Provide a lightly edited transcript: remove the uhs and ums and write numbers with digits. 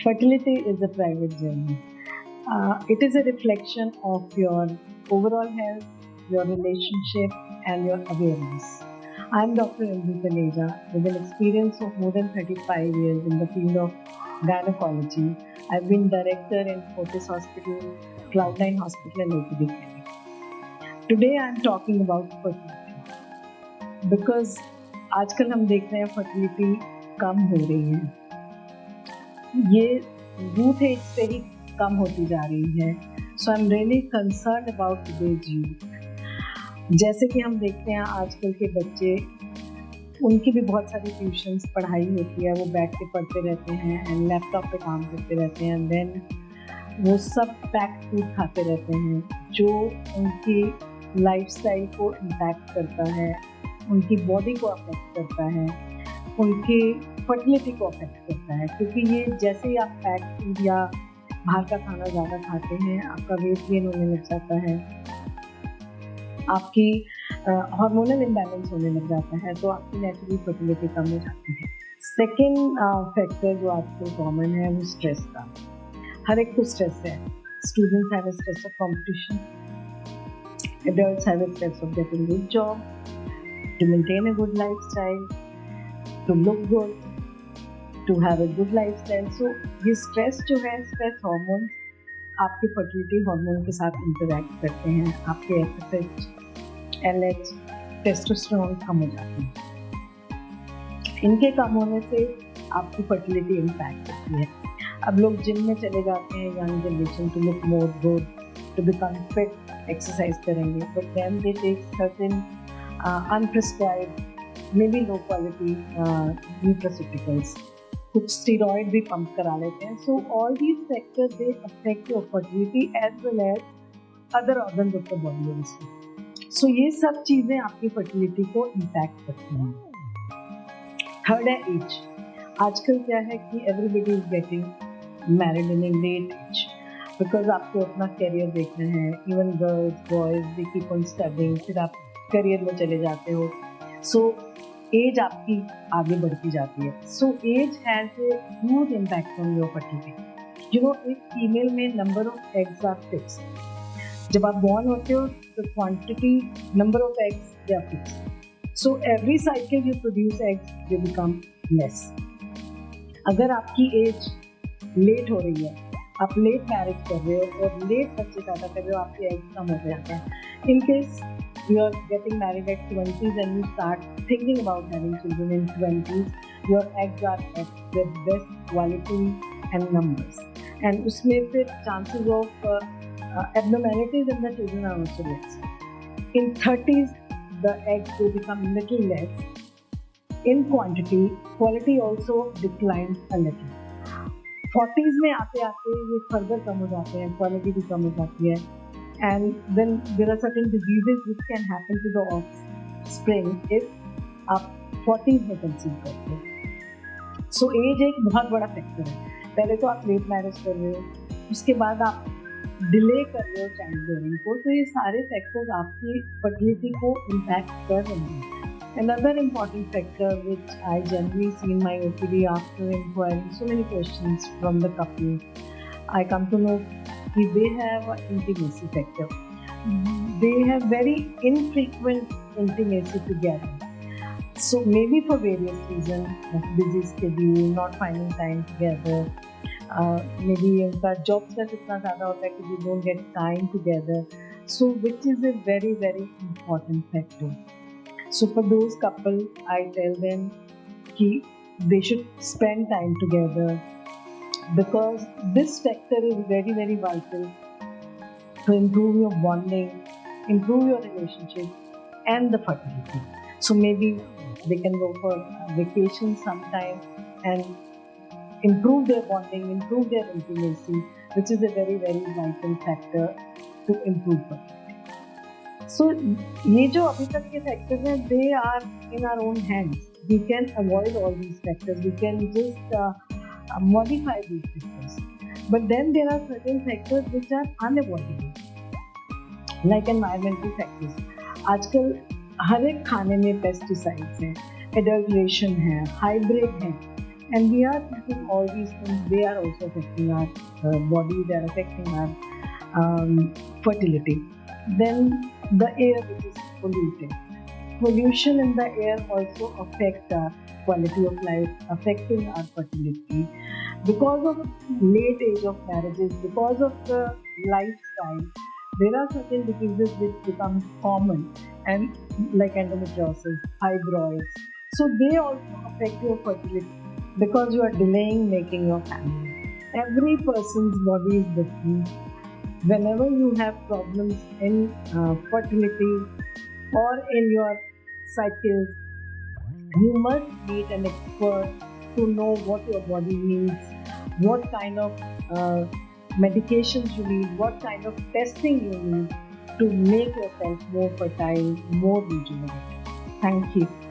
Fertility is a private journey. It is a reflection of your overall health, your relationship, and your awareness. I'm Dr. Anju Taneja with an experience of more than 35 years in the field of gynecology. I've been director in Fortis Hospital, Cloud9 Hospital, and OPD Clinic. Today I'm talking about fertility because आजकल हम देख रहे हैं fertility कम हो रही है. ये youth as से ही कम होती जा रही है. So I am really concern about today's youth. जैसे कि हम देखते हैं आजकल के बच्चे, उनकी भी बहुत सारी ट्यूशन्स पढ़ाई होती है, वो बैठ के पढ़ते रहते हैं एंड लैपटॉप पे काम करते रहते हैं, एंड देन वो सब पैक्ड फूड खाते रहते हैं जो उनकी लाइफस्टाइल को इम्पैक्ट करता है, उनकी बॉडी को अफेक्ट करता है, उनकी फर्टिलिटी को अफेक्ट करता है. क्योंकि ये जैसे ही आप पैक्ड फूड या बाहर का खाना ज़्यादा खाते हैं, आपका वेट गेन होने लग जाता है, आपकी हार्मोनल इम्बैलेंस होने लग जाता है, तो आपकी नेचुरली फर्टिलिटी कम हो जाती है. सेकेंड फैक्टर जो आजकल कॉमन है वो स्ट्रेस का. हर एक को स्ट्रेस है. Students have a stress of competition, adults have a stress of getting a good job, to maintain a good lifestyle, to look good, to have a good lifestyle. So ये stress जो है, stress hormones आपके fertility hormone के साथ interact करते हैं. आपके FSH, LH, testosterone कम हो जाते हैं. इनके कम होने से आपकी fertility impact होती है. अब लोग जिम में चले जाते हैं, young generation, to look more good, to become fit, exercise करेंगे, but then they take certain unprescribed, maybe low quality nutraceuticals. कुछ steroid भी pump करा लेते हैं. So all these factors they affect your fertility as well as other organs of the body also. So ये सब चीजें आपकी fertility को impact करती हैं. थर्ड है age. आजकल क्या है कि everybody is getting married in a late age. Because आपको अपना करियर देखना है. Even girls boys they keep on studying, फिर आप करियर में चले जाते हो. सो एज आपकी आगे बढ़ती जाती है. So age has a huge impact on your fertility. You know, एक फीमेल में number of eggs are fix. जब आप बॉर्न होते हो तो quantity, number of eggs they are fix. So every cycle you produce eggs they become less. अगर आपकी as late हो रही है, आप लेट मैरिज कर रहे हो और लेट बच्चे पैदा कर रहे हो, आपके एग्स कम हो जाते हैं. In case you are getting married at 20s and you start thinking about having children in 20s, your eggs are at the best quality and numbers, and उसमें फिर chances of abnormalities in the children are also less. In 30s the eggs will become little less in quantity, quality also declines a little. 40s में आते आते ये further कम हो जाते हैं, quality भी कम हो जाती है, and then there are certain diseases which can happen to the offspring if आप 40s में कंसीव करते हो. सो एज एक बहुत बड़ा फैक्टर है. पहले तो आप लेट मैरिज कर रहे हो, उसके बाद आप डिले कर रहे हो चाइल्ड बेयरिंग को, तो ये सारे फैक्टर्स आपकी फर्टिलिटी को इम्पैक्ट कर रहे हैं. Another important factor which I generally see in my OPD after inquiring so many questions from the couple, I come to know that they have an intimacy factor. They have very infrequent intimacy together. So maybe for various reasons, like busy schedule, not finding time together, maybe उनका job stress इतना ज़्यादा होता है कि they don't get time together. So which is a very very important factor. So for those couple, I tell them that they should spend time together because this factor is very very vital to improve your bonding, improve your relationship and the fertility. So maybe they can go for vacation sometime and improve their bonding, improve their intimacy, which is a very very vital factor to improve fertility. So ये जो अभी तक के factors हैं, they are in our own hands. We can avoid all these factors. We can just modify these factors. But then there are certain factors which are unavoidable, like environmental factors. आजकल हर एक खाने में pesticides हैं, adulteration है, hybrid है, And we are thinking all these things, they are also affecting our body, they are affecting our fertility. Then the air which is polluted. Pollution in the air also affect our quality of life, affecting our fertility. Because of late age of marriages, because of the lifestyle, there are certain diseases which become common and like endometriosis, fibroids. So they also affect your fertility because you are delaying making your family. Every person's body is different. Whenever you have problems in fertility or in your cycle, you must meet an expert to know what your body needs, what kind of uh, medications you need, what kind of testing you need to make yourself more fertile, more rejuvenated. Thank you.